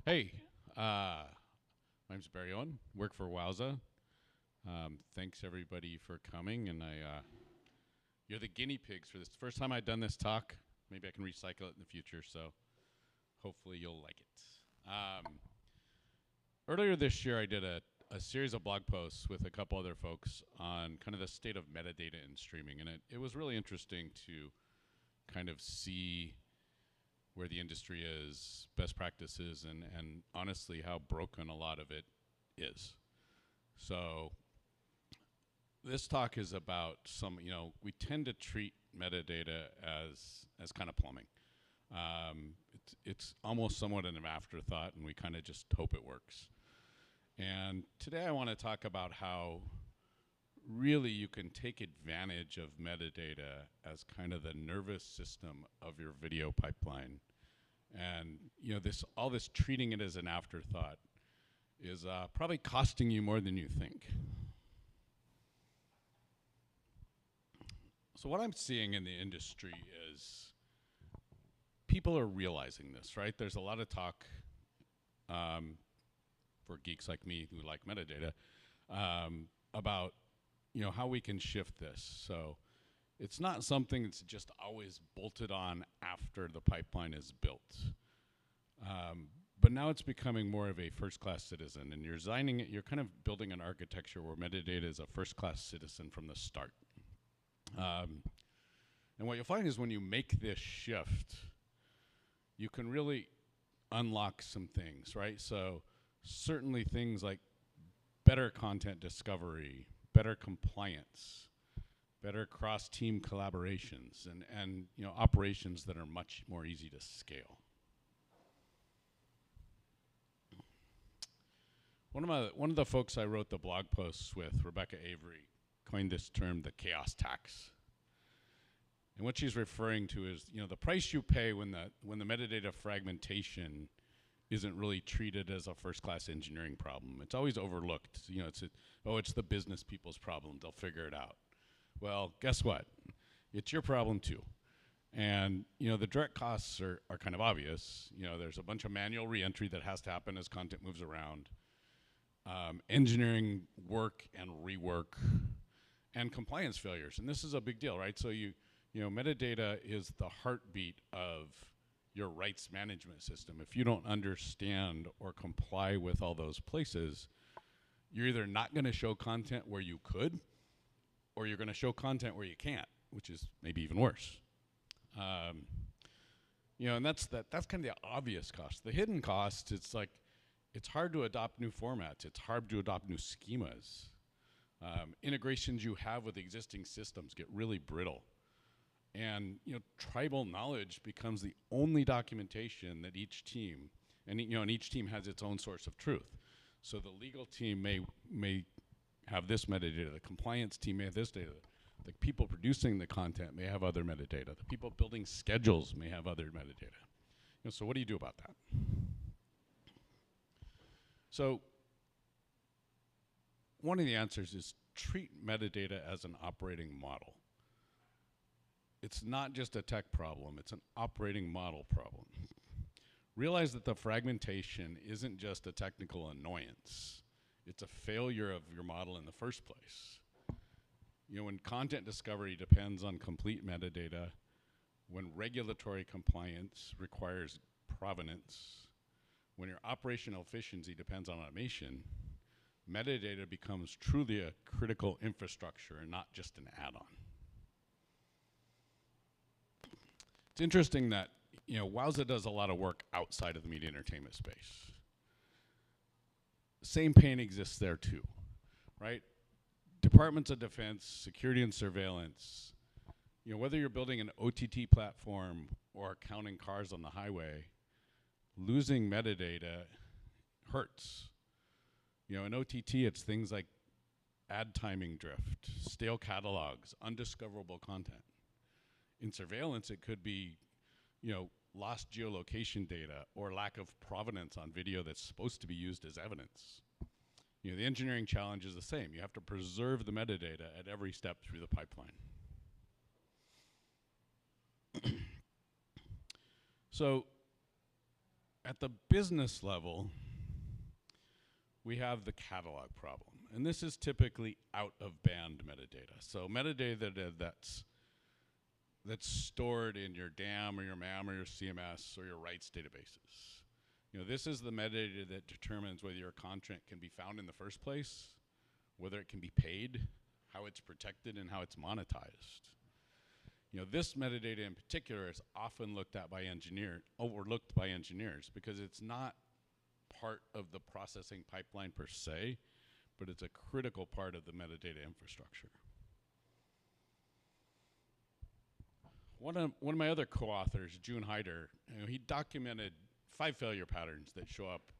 Hey, my name's Barry Owen, work for Wowza. Thanks everybody for coming, and you're the guinea pigs for this. First time I've done this talk. Maybe I can recycle it in the future, so hopefully you'll like it. Earlier this year I did a series of blog posts with a couple other folks on kind of the state of metadata in streaming, and it was really interesting to kind of see where the industry is, best practices, and honestly how broken a lot of it is. So this talk is about we tend to treat metadata as kind of plumbing. It's almost somewhat an afterthought, and we kind of just hope it works. And today I want to talk about how really you can take advantage of metadata as kind of the nervous system of your video pipeline. And all this treating it as an afterthought is probably costing you more than you think. So what I'm seeing in the industry is people are realizing this, right? There's a lot of talk for geeks like me who like metadata about how we can shift this. So it's not something that's just always bolted on after the pipeline is built. But now it's becoming more of a first-class citizen, and you're kind of building an architecture where metadata is a first-class citizen from the start. And what you'll find is when you make this shift, you can really unlock some things, right? So certainly things like better content discovery, better compliance, better cross-team collaborations, and operations that are much more easy to scale. One of the folks I wrote the blog posts with, Rebecca Avery, coined this term, the chaos tax. And what she's referring to is, the price you pay when the metadata fragmentation isn't really treated as a first-class engineering problem. It's always overlooked. It's the business people's problem. They'll figure it out. Well, guess what? It's your problem too. And the direct costs are kind of obvious. There's a bunch of manual reentry that has to happen as content moves around. Engineering work and rework, and compliance failures. And this is a big deal, right? So metadata is the heartbeat of your rights management system. If you don't understand or comply with all those places, you're either not going to show content where you could, or you're going to show content where you can't, which is maybe even worse. And that's kind of the obvious cost. The hidden cost, it's hard to adopt new formats. It's hard to adopt new schemas. Integrations you have with existing systems get really brittle. And tribal knowledge becomes the only documentation that each team, and each team has its own source of truth. So the legal team may have this metadata, the compliance team may have this data, the people producing the content may have other metadata, the people building schedules may have other metadata. So what do you do about that? So one of the answers is treat metadata as an operating model. It's not just a tech problem, it's an operating model problem. Realize that the fragmentation isn't just a technical annoyance, it's a failure of your model in the first place. When content discovery depends on complete metadata, when regulatory compliance requires provenance, when your operational efficiency depends on automation, metadata becomes truly a critical infrastructure and not just an add-on. It's interesting that Wowza does a lot of work outside of the media entertainment space. Same pain exists there too, right? Departments of Defense, security and surveillance, whether you're building an OTT platform or counting cars on the highway, losing metadata hurts. In OTT, it's things like ad timing drift, stale catalogs, undiscoverable content. In surveillance, it could be, lost geolocation data or lack of provenance on video that's supposed to be used as evidence. The engineering challenge is the same. You have to preserve the metadata at every step through the pipeline. So At the business level, we have the catalog problem. And this is typically out-of-band metadata. So metadata that's stored in your DAM or your MAM or your CMS or your rights databases. You know, this is the metadata that determines whether your content can be found in the first place, whether it can be paid, how it's protected, and how it's monetized. You know, this metadata in particular is often overlooked by engineers because it's not part of the processing pipeline per se, but it's a critical part of the metadata infrastructure. One of my other co-authors, June Hyder, you know, he documented 5 failure patterns that show up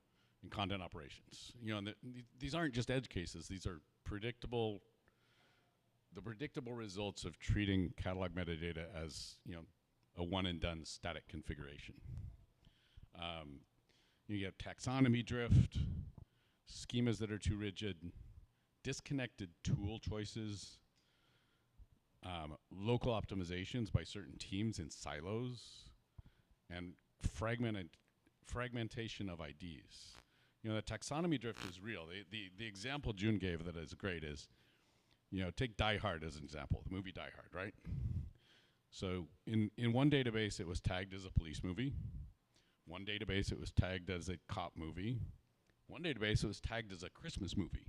in content operations. You know, and these aren't just edge cases; these are predictable results of treating catalog metadata as, you know, a one-and-done static configuration. You get taxonomy drift, schemas that are too rigid, disconnected tool choices, local optimizations by certain teams in silos, and fragmentation of IDs. You know, the taxonomy drift is real. The example June gave that is great is, you know, take Die Hard as an example, the movie Die Hard, right? So in one database, it was tagged as a police movie. One database, it was tagged as a cop movie. One database, it was tagged as a Christmas movie.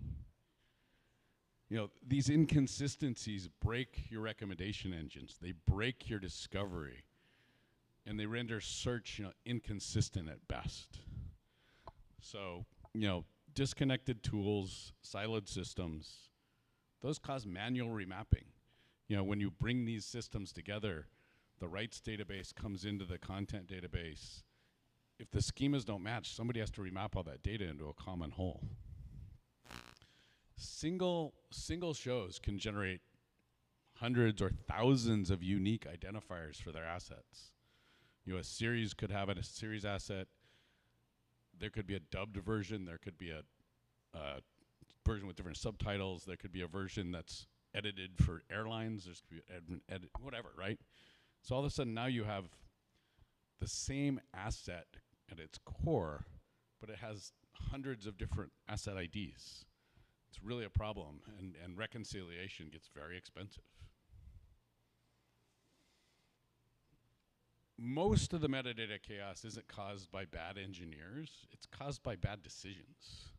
You know, these inconsistencies break your recommendation engines. They break your discovery. And they render search, you know, inconsistent at best. So, you know, disconnected tools, siloed systems, those cause manual remapping. You know, when you bring these systems together, the rights database comes into the content database. If the schemas don't match, somebody has to remap all that data into a common whole. Single shows can generate hundreds or thousands of unique identifiers for their assets. You know, a series could have a series asset. There could be a dubbed version. There could be a version with different subtitles. There could be a version that's edited for airlines. There's could be whatever, right? So all of a sudden now you have the same asset at its core, but it has hundreds of different asset IDs. It's really a problem, and reconciliation gets very expensive. Most of the metadata chaos isn't caused by bad engineers, it's caused by bad decisions.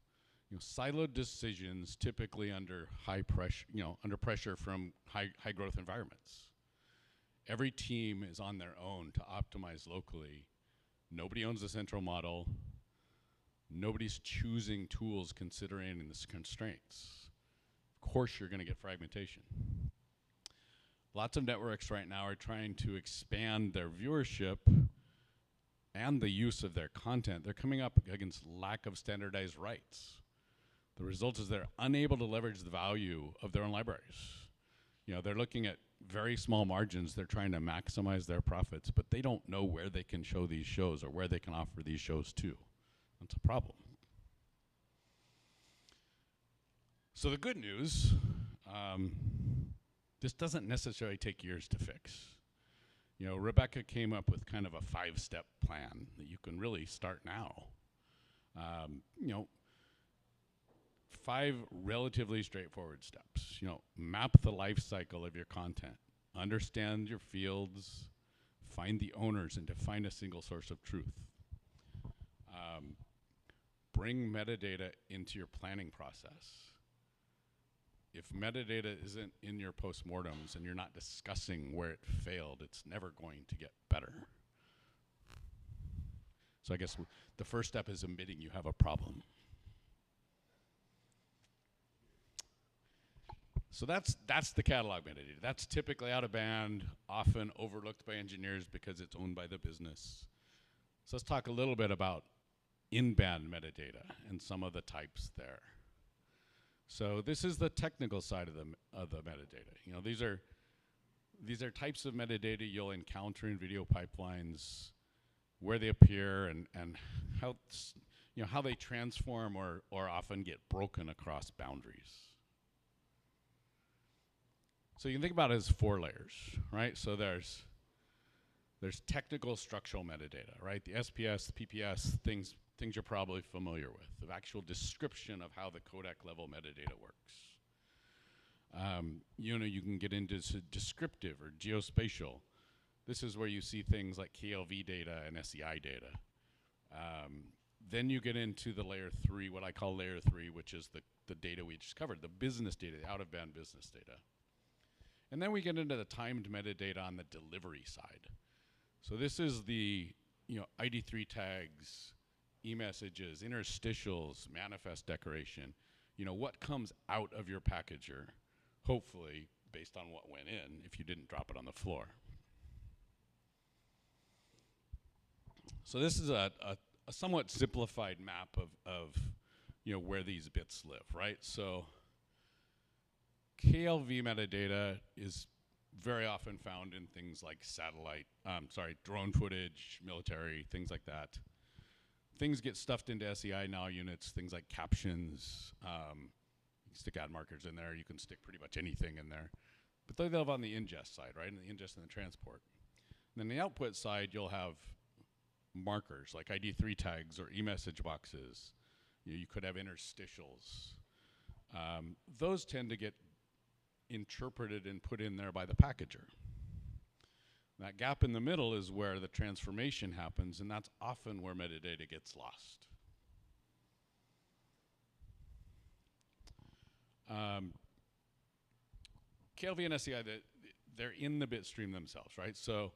You know, siloed decisions typically under high pressure, you know, under pressure from high growth environments. Every team is on their own to optimize locally. Nobody owns the central model. Nobody's choosing tools considering the constraints. Of course you're gonna get fragmentation. Lots of networks right now are trying to expand their viewership and the use of their content. They're coming up against lack of standardized rights. The result is they're unable to leverage the value of their own libraries. You know, they're looking at very small margins. They're trying to maximize their profits, but they don't know where they can show these shows or where they can offer these shows to. That's a problem. So the good news, this doesn't necessarily take years to fix. You know, Rebecca came up with kind of a 5-step plan that you can really start now. You know, 5 relatively straightforward steps. You know, map the life cycle of your content, understand your fields, find the owners, and define a single source of truth. Bring metadata into your planning process. If metadata isn't in your postmortems and you're not discussing where it failed, it's never going to get better. So I guess the first step is admitting you have a problem. So that's the catalog metadata. That's typically out of band, often overlooked by engineers because it's owned by the business. So let's talk a little bit about in-band metadata and some of the types there. So this is the technical side of the metadata. You know, these are types of metadata you'll encounter in video pipelines, where they appear, and how how they transform or often get broken across boundaries. So you can think about it as 4 layers, right? So there's There's technical structural metadata, right? The SPS, the PPS, things you're probably familiar with, the actual description of how the codec level metadata works. You can get into descriptive or geospatial. This is where you see things like KLV data and SEI data. Then you get into the layer 3, what I call layer 3, which is the data we just covered, the business data, the out-of-band business data. And then we get into the timed metadata on the delivery side. So this is the ID3 tags, e-messages, interstitials, manifest decoration. What comes out of your packager, hopefully based on what went in if you didn't drop it on the floor. So this is a somewhat simplified map of where these bits live, right? So KLV metadata is very often found in things like drone footage, military, things like that. Things get stuffed into SEI NAL units, things like captions. You can stick ad markers in there. You can stick pretty much anything in there. But they live on the ingest side, right? And the ingest and the transport. And then the output side, you'll have markers like ID3 tags or e-message boxes. You could have interstitials. Those tend to get interpreted and put in there by the packager. That gap in the middle is where the transformation happens, and that's often where metadata gets lost. KLV and SEI, they're in the bit stream themselves, right? So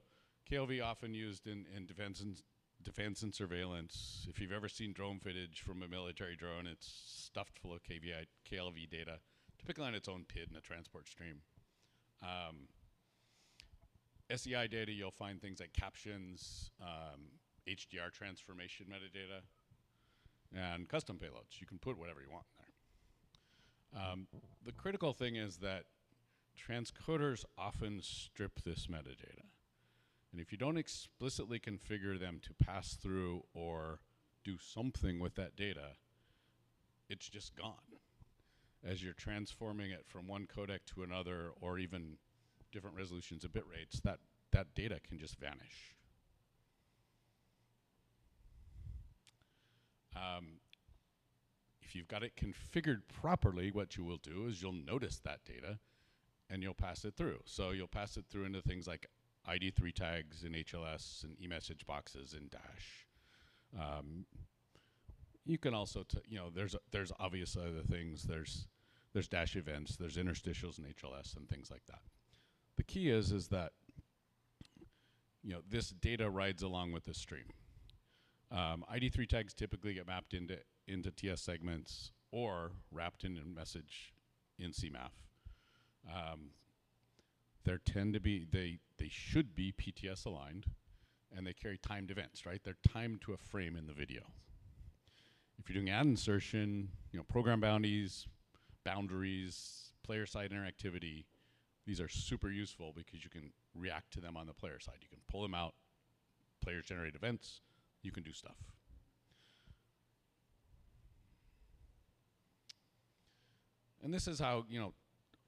KLV often used in defense and surveillance. If you've ever seen drone footage from a military drone, it's stuffed full of KLV data, typically on its own PID in a transport stream. SEI data, you'll find things like captions, HDR transformation metadata, and custom payloads. You can put whatever you want in there. The critical thing is that transcoders often strip this metadata. And if you don't explicitly configure them to pass through or do something with that data, it's just gone. As you're transforming it from one codec to another, or even different resolutions of bit rates, that data can just vanish. If you've got it configured properly, what you will do is you'll notice that data and you'll pass it through. So you'll pass it through into things like ID3 tags in HLS and e-message boxes in Dash. You can also, there's obvious other things. There's Dash events, there's interstitials in HLS and things like that. The key is that this data rides along with the stream. ID3 tags typically get mapped into TS segments or wrapped in a message in CMAF. There tend to be, they should be PTS aligned, and they carry timed events, right? They're timed to a frame in the video. If you're doing ad insertion, program boundaries, player side interactivity, these are super useful because you can react to them on the player side. You can pull them out, players generate events, you can do stuff. And this is how,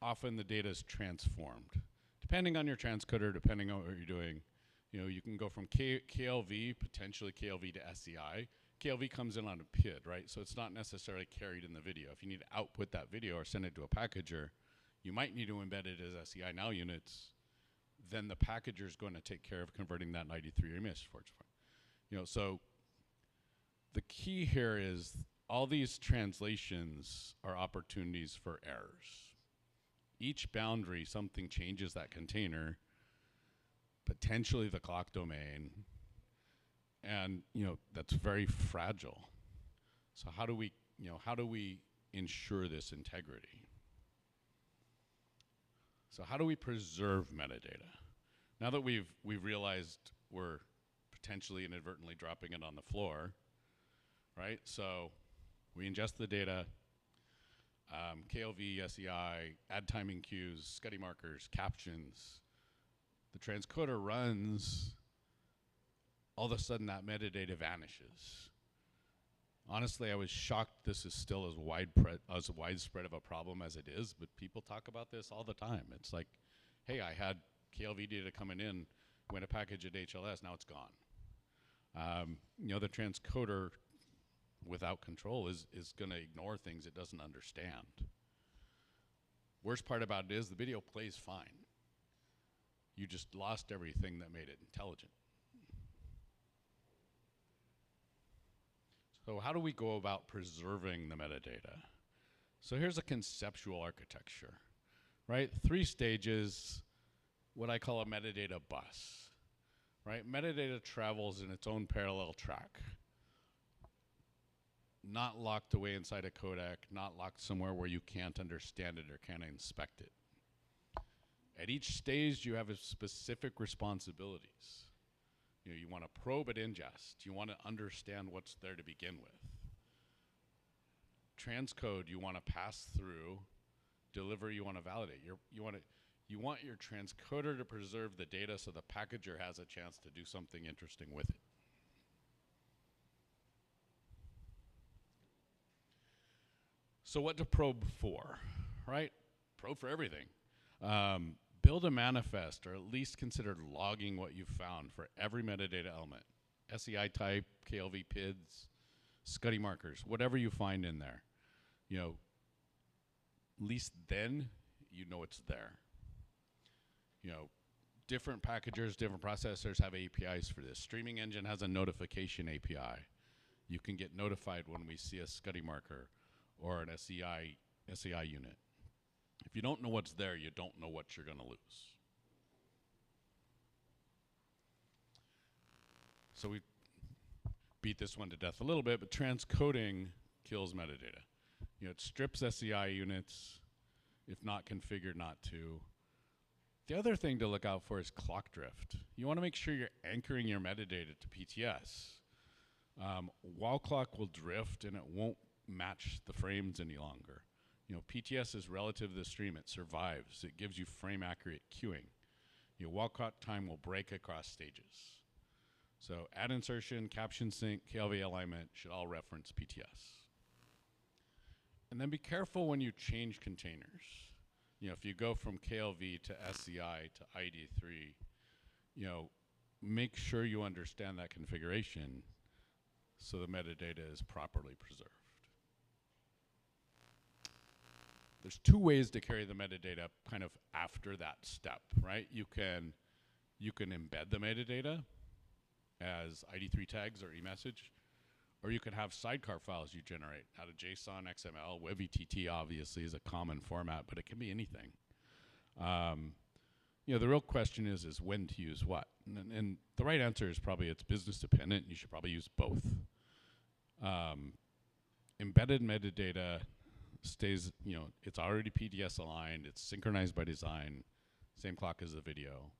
often the data is transformed. Depending on your transcoder, depending on what you're doing, you can go from KLV, potentially KLV to SEI. KLV comes in on a PID, right? So it's not necessarily carried in the video. If you need to output that video or send it to a packager, you might need to embed it as SEI NAL units. Then the packager is going to take care of converting that 93 image for it. So the key here is all these translations are opportunities for errors. Each boundary, something changes that container, potentially the clock domain, and that's very fragile. So how do we ensure this integrity? So how do we preserve metadata? Now that we've realized we're potentially inadvertently dropping it on the floor, right? So we ingest the data, KLV, SEI, add timing cues, SCUDdy markers, captions. The transcoder runs, all of a sudden that metadata vanishes. Honestly, I was shocked this is still as widespread of a problem as it is, but people talk about this all the time. It's like, hey, I had KLV data coming in, when a package at HLS, now it's gone. The transcoder without control is going to ignore things it doesn't understand. Worst part about it is the video plays fine. You just lost everything that made it intelligent. So how do we go about preserving the metadata? So here's a conceptual architecture, right? 3 stages, what I call a metadata bus, right? Metadata travels in its own parallel track, not locked away inside a codec, not locked somewhere where you can't understand it or can't inspect it. At each stage, you have a specific responsibilities. You want to probe at ingest. You want to understand what's there to begin with. Transcode, you want to pass through. Deliver, you want to validate. You want your transcoder to preserve the data so the packager has a chance to do something interesting with it. So what to probe for, right? Probe for everything. Build a manifest, or at least consider logging what you've found for every metadata element. SEI type, KLV PIDs, SCUDdy markers, whatever you find in there. At least then you know it's there. Different packagers, different processors have APIs for this. Streaming Engine has a notification API. You can get notified when we see a SCUDdy marker or an SEI unit. If you don't know what's there, you don't know what you're going to lose. So we beat this one to death a little bit, but transcoding kills metadata. It strips SEI units, if not configured not to. The other thing to look out for is clock drift. You want to make sure you're anchoring your metadata to PTS. While clock will drift and it won't match the frames any longer. PTS is relative to the stream. It survives. It gives you frame accurate queuing. While clock time will break across stages. So add insertion, caption sync, KLV alignment should all reference PTS. And then be careful when you change containers. If you go from KLV to SEI to ID3, make sure you understand that configuration so the metadata is properly preserved. There's 2 ways to carry the metadata kind of after that step, right? You can embed the metadata as ID3 tags or eMessage, or you can have sidecar files you generate out of JSON, XML. WebVTT obviously is a common format, but it can be anything. The real question is when to use what? And the right answer is probably it's business dependent. You should probably use both. Embedded metadata stays, it's already PDS aligned, it's synchronized by design, same clock as the video.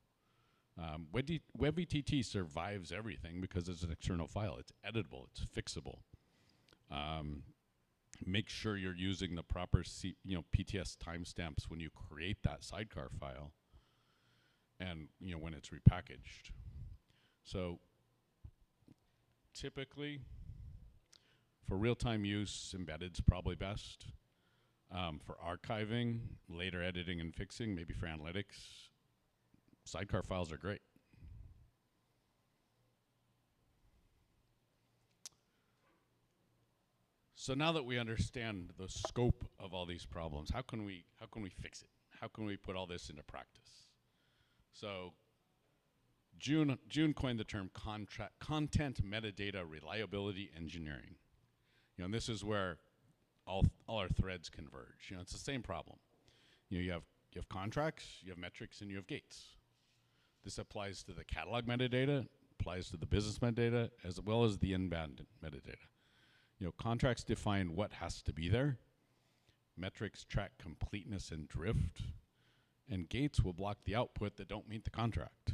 WebVTT survives everything because it's an external file. It's editable, it's fixable. Make sure you're using the proper PTS timestamps when you create that sidecar file and when it's repackaged. So typically, for real-time use, embedded's probably best. For archiving, later editing and fixing, maybe for analytics, sidecar files are great. So now that we understand the scope of all these problems, how can we fix it? How can we put all this into practice? So June coined the term content metadata reliability engineering. And this is where all our threads converge. It's the same problem. You have contracts, you have metrics, and you have gates. This applies to the catalog metadata, applies to the business metadata, as well as the inbound metadata. Contracts define what has to be there. Metrics track completeness and drift. And gates will block the output that don't meet the contract.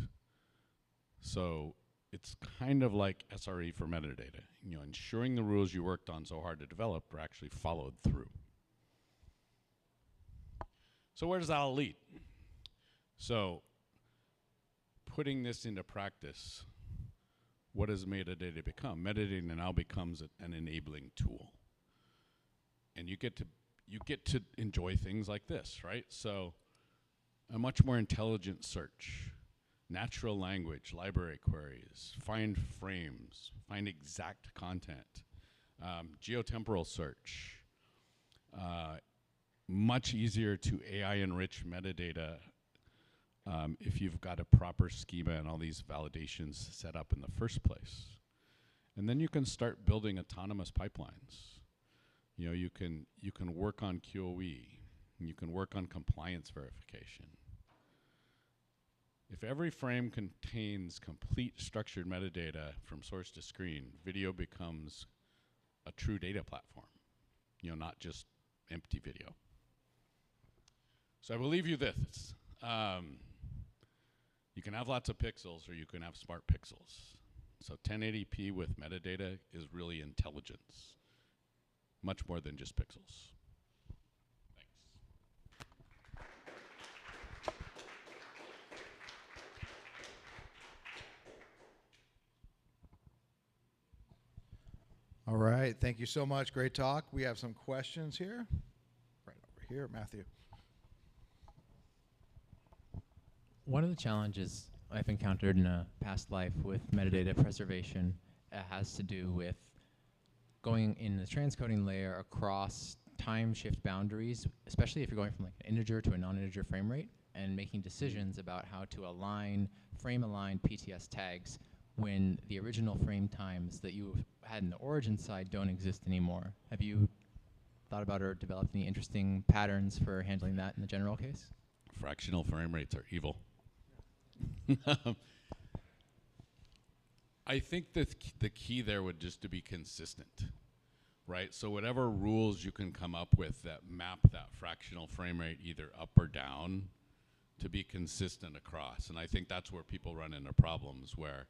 So it's kind of like SRE for metadata. Ensuring the rules you worked on so hard to develop are actually followed through. So where does that all lead? So putting this into practice, what does metadata become? Metadata now becomes an enabling tool. And you get to enjoy things like this, right? So a much more intelligent search. natural language, library queries, find frames, find exact content, geotemporal search, much easier to AI enrich metadata if you've got a proper schema and all these validations set up in the first place. And then you can start building autonomous pipelines. You know, you can work on QoE, and you can work on compliance verification. If every frame contains complete structured metadata from source to screen, video becomes a true data platform, you know, not just empty video. So I will leave you this. You can have lots of pixels or you can have smart pixels. So 1080p with metadata is really intelligence, much more than just pixels. All right, thank you so much. Great talk. We have some questions here. Right over here, Matthew. One of the challenges I've encountered in a past life with metadata preservation has to do with going in the transcoding layer across time shift boundaries, especially if you're going from like an integer to a non-integer frame rate, and making decisions about how to align frame-aligned PTS tags when the original frame times that you had in the origin side don't exist anymore. Have you thought about or developed any interesting patterns for handling that in the general case? Fractional frame rates are evil. I think that the key there would just to be consistent, right? So whatever rules you can come up with that map that fractional frame rate either up or down to be consistent across. And I think that's where people run into problems where,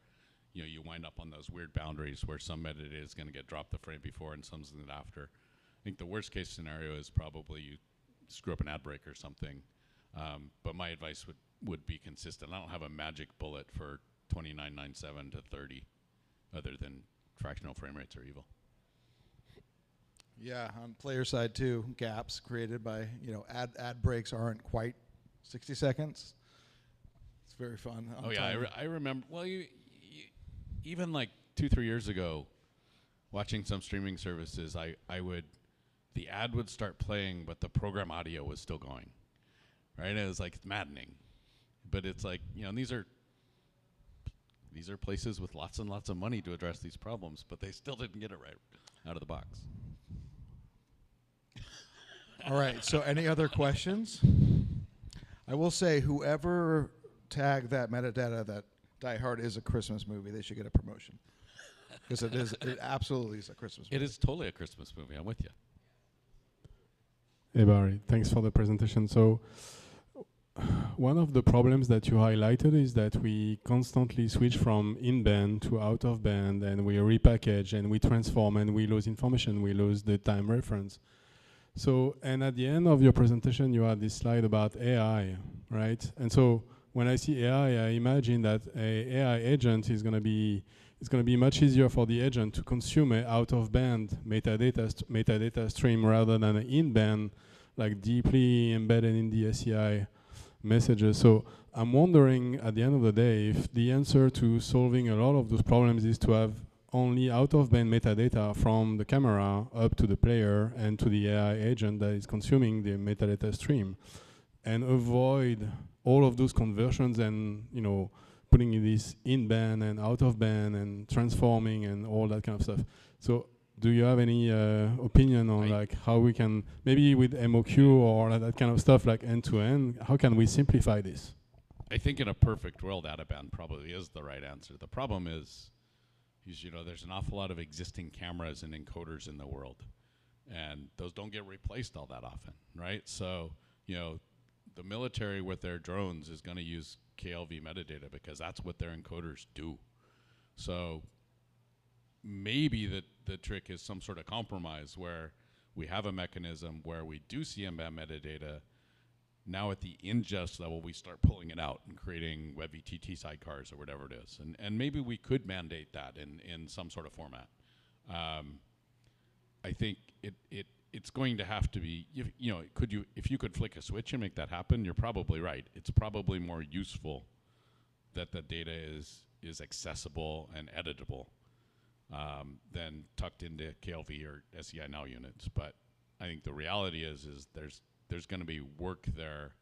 you know, you wind up on those weird boundaries where some metadata is going to get dropped the frame before and some's in it after. I think the worst case scenario is probably you screw up an ad break or something. But my advice would be consistent. I don't have a magic bullet for 2997 to 30 other than fractional frame rates are evil. Yeah, on player side too, gaps created by, you know, ad breaks aren't quite 60 seconds. It's very fun. Oh yeah, I remember, well, even like 2-3 years ago, watching some streaming services, the ad would start playing, but the program audio was still going, right? And it was like maddening, but it's like, you know, these are places with lots and lots of money to address these problems, but they still didn't get it right out of the box. All right, so any other questions? I will say whoever tagged that metadata that Die Hard is a Christmas movie, they should get a promotion. Because it absolutely is a Christmas movie. It is totally a Christmas movie, I'm with you. Hey Barry, thanks for the presentation. So one of the problems that you highlighted is that we constantly switch from in-band to out-of-band, and we repackage and we transform and we lose information, we lose the time reference. So, and at the end of your presentation, you had this slide about AI, right? And so when I see AI, I imagine that a AI agent is going to be, it's going to be much easier for the agent to consume a out-of-band metadata stream rather than an in-band, like deeply embedded in the SEI messages. So I'm wondering at the end of the day if the answer to solving a lot of those problems is to have only out-of-band metadata from the camera up to the player and to the AI agent that is consuming the metadata stream, and avoid all of those conversions and, you know, putting in this in-band and out-of-band and transforming and all that kind of stuff. So do you have any opinion on like how we can, maybe with MOQ or that kind of stuff, like end-to-end, how can we simplify this? I think in a perfect world, out-of-band probably is the right answer. The problem is, you know, there's an awful lot of existing cameras and encoders in the world, and those don't get replaced all that often, right? So, you know, the military with their drones is going to use KLV metadata because that's what their encoders do. So maybe the trick is some sort of compromise where we have a mechanism where we do CMAF metadata. Now at the ingest level, we start pulling it out and creating WebVTT sidecars or whatever it is. And maybe we could mandate that in some sort of format. I think it's going to have to be, you know, if you could flick a switch and make that happen, you're probably right. It's probably more useful that the data is accessible and editable than tucked into KLV or SEI NAL units. But I think the reality is there's going to be work there,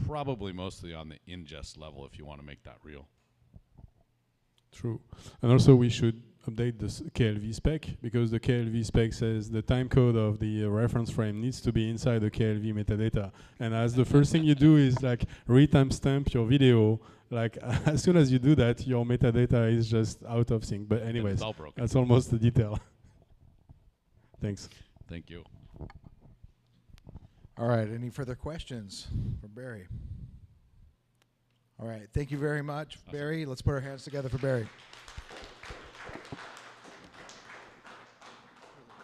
probably mostly on the ingest level if you want to make that real. True. And also we should update the KLV spec, because the KLV spec says the time code of the reference frame needs to be inside the KLV metadata. And as the first thing you do is like re-timestamp your video, like as soon as you do that, your metadata is just out of sync. But anyways, all broken. that's almost the detail. Thanks. Thank you. All right, any further questions for Barry? All right, thank you very much, Awesome. Barry. Let's put our hands together for Barry.